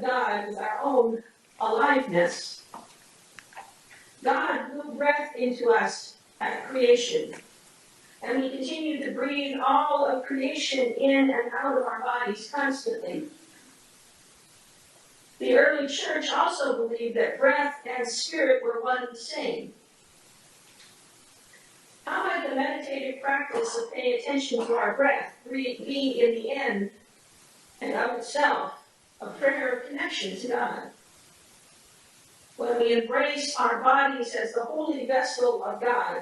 God with our own aliveness. God blew breath into us at creation, and we continue to breathe all of creation in and out of our bodies constantly. The early church also believed that breath and spirit were one and the same. How might the meditative practice of paying attention to our breath be in the end and of itself a prayer of connection to God? When we embrace our bodies as the holy vessel of God,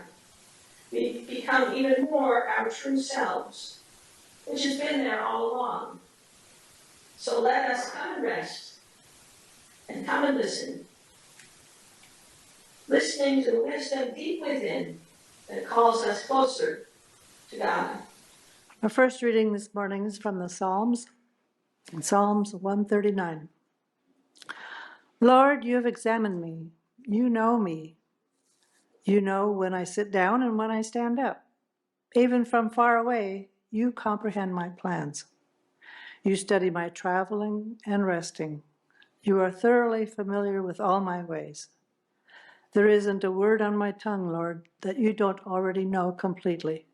we become even more our true selves, which has been there all along. So let us come and rest and come and listen, listening to the wisdom deep within that calls us closer to God. Our first reading this morning is from the Psalms, Psalms 139. Lord, you have examined me. You know me. You know when I sit down and when I stand up. Even from far away, you comprehend my plans. You study my traveling and resting. You are thoroughly familiar with all my ways. There isn't a word on my tongue, Lord, that you don't already know completely.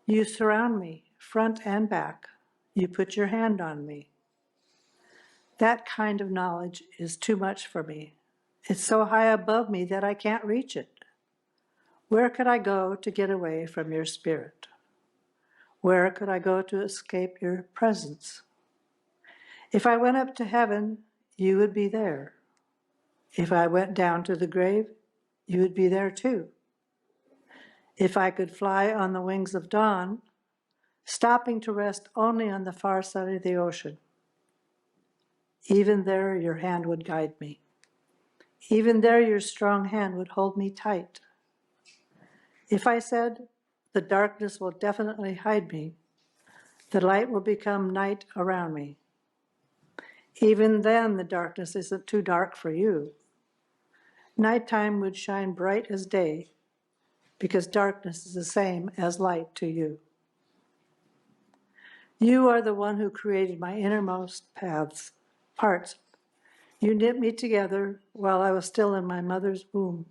You surround me, front and back. You put your hand on me. That kind of knowledge is too much for me. It's so high above me that I can't reach it. Where could I go to get away from your spirit? Where could I go to escape your presence? If I went up to heaven, you would be there. If I went down to the grave, you would be there too. If I could fly on the wings of dawn, stopping to rest only on the far side of the ocean, even there your hand would guide me. Even there your strong hand would hold me tight. If I said, the darkness will definitely hide me, the light will become night around me. Even then the darkness isn't too dark for you. Nighttime would shine bright as day, because darkness is the same as light to you. You are the one who created my innermost parts. You knit me together while I was still in my mother's womb.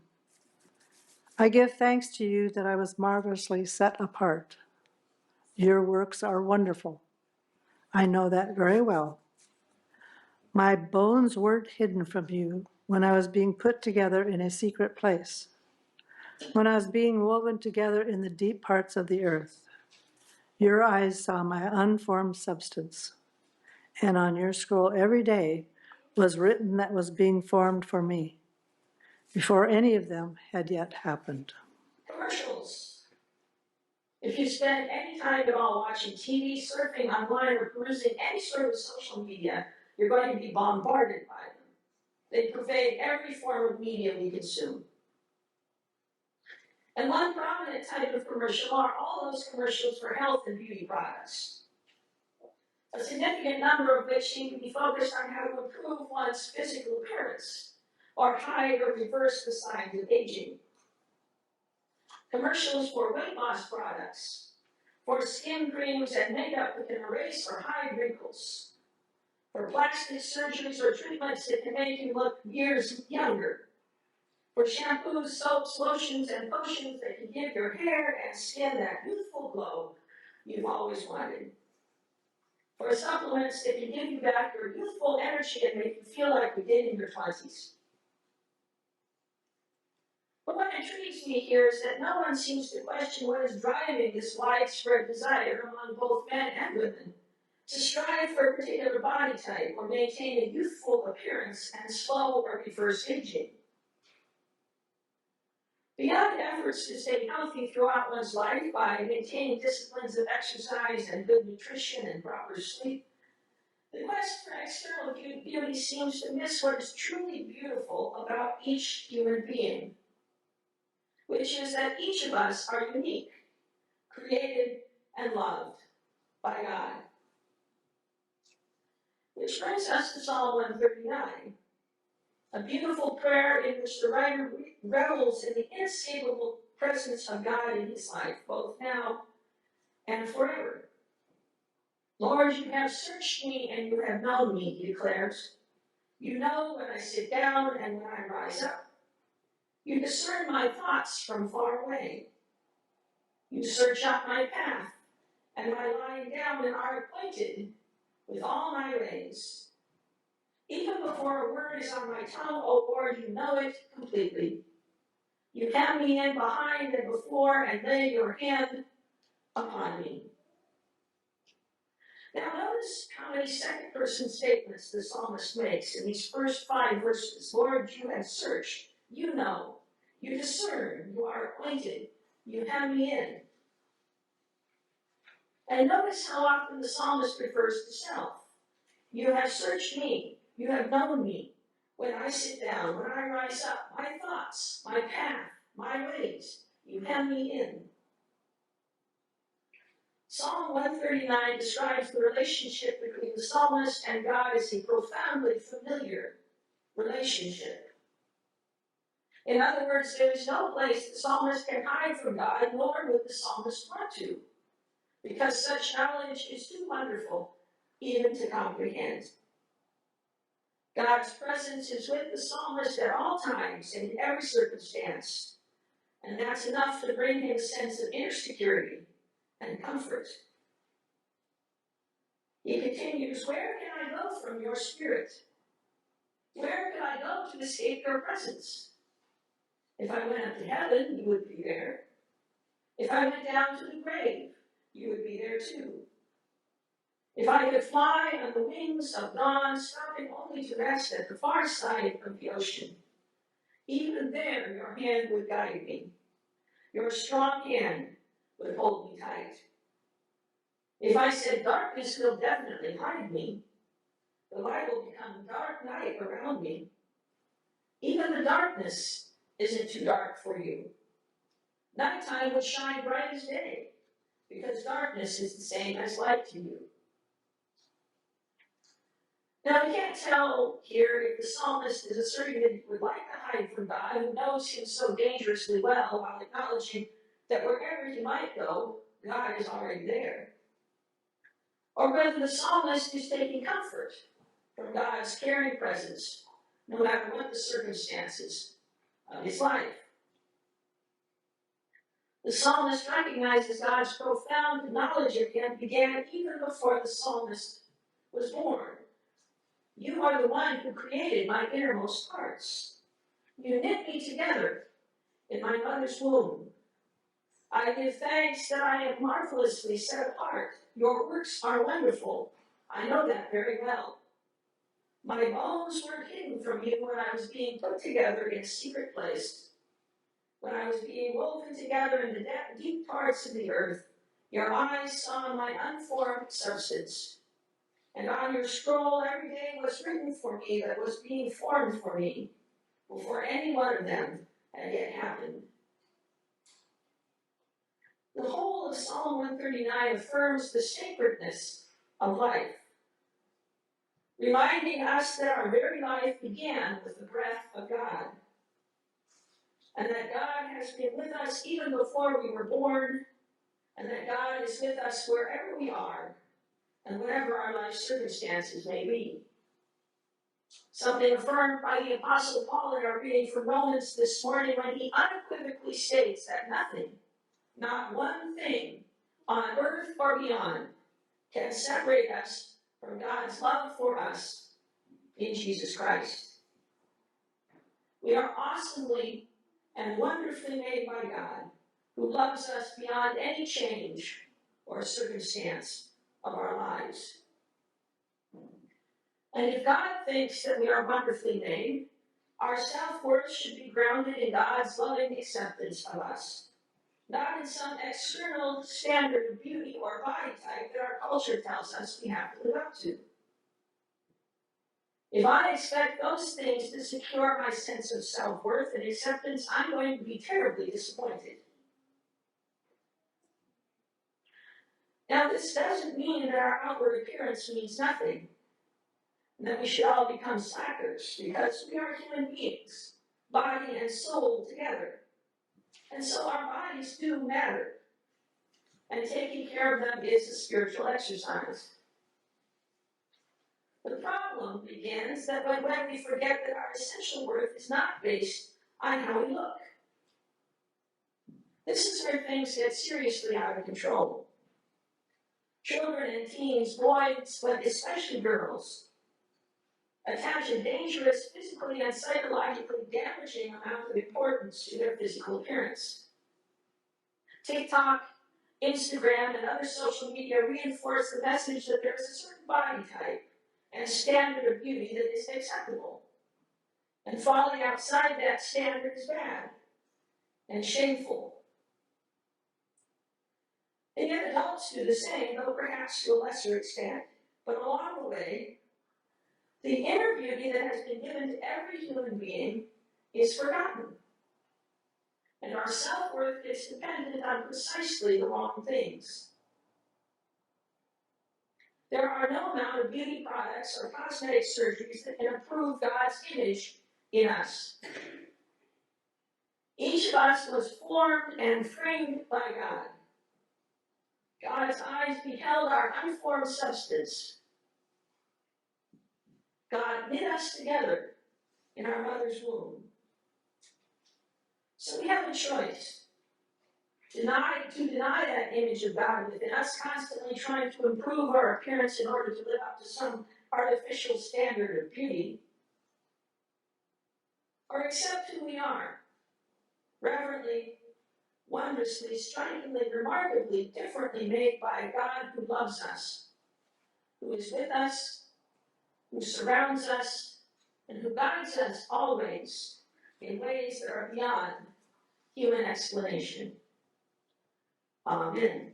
I give thanks to you that I was marvelously set apart. Your works are wonderful. I know that very well. My bones weren't hidden from you when I was being put together in a secret place, when I was being woven together in the deep parts of the earth. Your eyes saw my unformed substance, and on your scroll every day was written that was being formed for me, before any of them had yet happened. Commercials. If you spend any time at all watching TV, surfing online, or perusing any sort of social media, you're going to be bombarded by them. They pervade every form of media we consume. And one prominent type of commercial are all those commercials for health and beauty products, a significant number of which seem to be focused on how to improve one's physical appearance or hide or reverse the signs of aging. Commercials for weight loss products, for skin creams and makeup that can erase or hide wrinkles, for plastic surgeries or treatments that can make you look years younger, for shampoos, soaps, lotions, and potions that can give your hair and skin that youthful glow you've always wanted, for supplements that can give you back your youthful energy and make you feel like you did in your 20s. But what intrigues me here is that no one seems to question what is driving this widespread desire among both men and women to strive for a particular body type or maintain a youthful appearance and slow or reverse aging. Beyond efforts to stay healthy throughout one's life by maintaining disciplines of exercise and good nutrition and proper sleep, the quest for external beauty seems to miss what is truly beautiful about each human being, which is that each of us are unique, created, and loved by God. Which brings us to Psalm 139, a beautiful prayer in which the writer revels in the inescapable presence of God in his life, both now and forever. Lord, you have searched me and you have known me, he declares. You know when I sit down and when I rise up. You discern my thoughts from far away. You search out my path and my lying down and are acquainted with all my ways. Even before a word is on my tongue, O Lord, you know it completely. You hem me in behind and before and lay your hand upon me. Now notice how many second person statements the psalmist makes in these first 5 verses. Lord, you have searched, you know, you discern, you are acquainted, you hem me in. And notice how often the psalmist refers to self. You have searched me, you have known me. When I sit down, when I rise up, my thoughts, my path, my ways, you hem me in. Psalm 139 describes the relationship between the psalmist and God as a profoundly familiar relationship. In other words, there is no place the psalmist can hide from God, nor would the psalmist want to, because such knowledge is too wonderful even to comprehend. God's presence is with the psalmist at all times and in every circumstance, and that's enough to bring him a sense of inner security and comfort. He continues, where can I go from your spirit? Where can I go to escape your presence? If I went up to heaven, you would be there. If I went down to the grave, you would be there too. If I could fly on the wings of dawn, stopping only to rest at the far side of the ocean, even there your hand would guide me. Your strong hand would hold me tight. If I said darkness will definitely hide me, the light will become dark night around me. Even the darkness isn't too dark for you. Nighttime would shine bright as day, because darkness is the same as light to you. Now, we can't tell here if the psalmist is asserting that he would like to hide from God, who knows him so dangerously well, while acknowledging that wherever he might go, God is already there. Or whether the psalmist is taking comfort from God's caring presence, no matter what the circumstances of his life. The psalmist recognizes God's profound knowledge of him began even before the psalmist was born. You are the one who created my innermost parts. You knit me together in my mother's womb. I give thanks that I am marvelously set apart. Your works are wonderful. I know that very well. My bones were hidden from you when I was being put together in a secret place. When I was being woven together in the deep parts of the earth, your eyes saw my unformed substance. And on your scroll every day was written for me that was being formed for me, before any one of them had yet happened. The whole of Psalm 139 affirms the sacredness of life, reminding us that our very life began with the breath of God, and that God has been with us even before we were born, and that God is with us wherever we are, and whatever our life circumstances may be. Something affirmed by the Apostle Paul in our reading from Romans this morning when he unequivocally states that nothing, not one thing, on earth or beyond, can separate us from God's love for us in Jesus Christ. We are awesomely and wonderfully made by God, who loves us beyond any change or circumstance of our lives. And if God thinks that we are wonderfully made, our self-worth should be grounded in God's loving acceptance of us, not in some external standard of beauty or body type that our culture tells us we have to live up to. If I expect those things to secure my sense of self-worth and acceptance, I'm going to be terribly disappointed. Now, this doesn't mean that our outward appearance means nothing, and that we should all become slackers, because we are human beings, body and soul together. And so our bodies do matter, and taking care of them is a spiritual exercise. The problem begins that when we forget that our essential worth is not based on how we look. This is where things get seriously out of control. Children and teens, boys, but especially girls, attach a dangerous, physically and psychologically damaging amount of importance to their physical appearance. TikTok, Instagram, and other social media reinforce the message that there is a certain body type and standard of beauty that is acceptable. And falling outside that standard is bad and shameful. And yet adults do the same, though perhaps to a lesser extent. But along the way, the inner beauty that has been given to every human being is forgotten. And our self-worth is dependent on precisely the wrong things. There are no amount of beauty products or cosmetic surgeries that can improve God's image in us. Each of us was formed and framed by God. God's eyes beheld our unformed substance. God knit us together in our mother's womb. So we have a choice. To deny that image of God within us, constantly trying to improve our appearance in order to live up to some artificial standard of beauty, or accept who we are, reverently, wondrously, strikingly, remarkably, differently made by a God who loves us, who is with us, who surrounds us, and who guides us always in ways that are beyond human explanation. Amen.